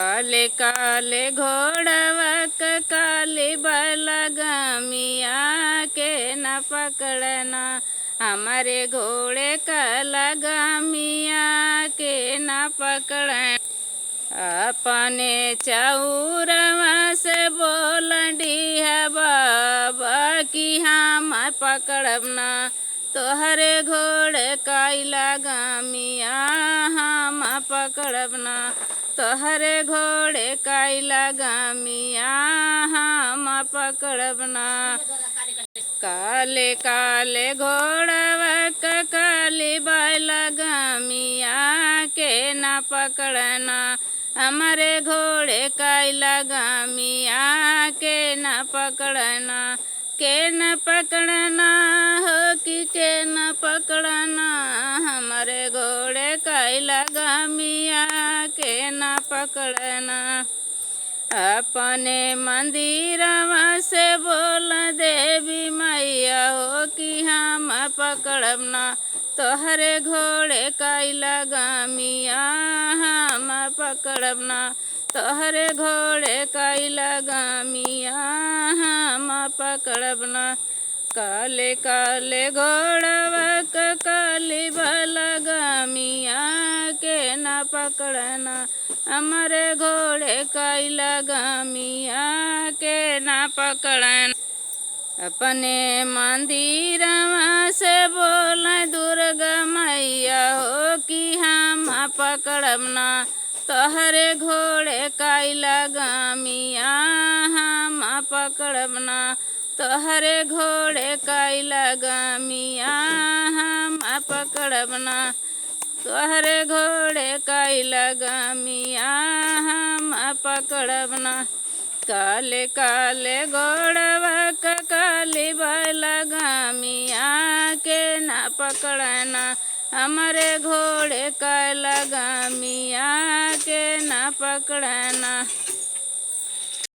काले काले घोड़वा काली बलगमिया के न पकड़ना, हमारे घोड़े का लगमिया के न पकड़ना। अपने चौरवा से बोल डिहा बाबा कि हम पकड़ना, तोहरे घोड़े का लगमिया हम पकड़ना, तोहरे घोड़े का लगमिया हम पकड़ना। काले काले घोड़वा काली बलगमिया के न पकड़ना, हमारे घोड़े का लगमिया के न पकड़ना। के न पकड़ना हो कि के न पकड़ना, हमारे घोड़े का लगमिया के न पकड़ना। अपने मंदिरवा से बोल देवी मैया हो कि हम पकड़ना, तोहरे घोड़े का लगमिया हम पकड़ना, तोहरे घोड़े का लगमिया हम पकड़ना। काले काले घोड़वा काली बलगमिया के न पकड़ना, हमारे घोड़े का लगमिया के न पकड़ना। अपने मंदिरवा से बोल दुर्गा मैया हो कि हम पकड़ना, तोहरे घोड़े का लगमिया हम पकड़ना, तोहरे घोड़े का लगमिया हम पकड़ना, तोहरे घोड़े का लगमिया हम पकड़ना। काले काले घोड़वा काली बलगमिया के न पकड़ना, हमारे घोड़े का लगमिया के न पकड़ना।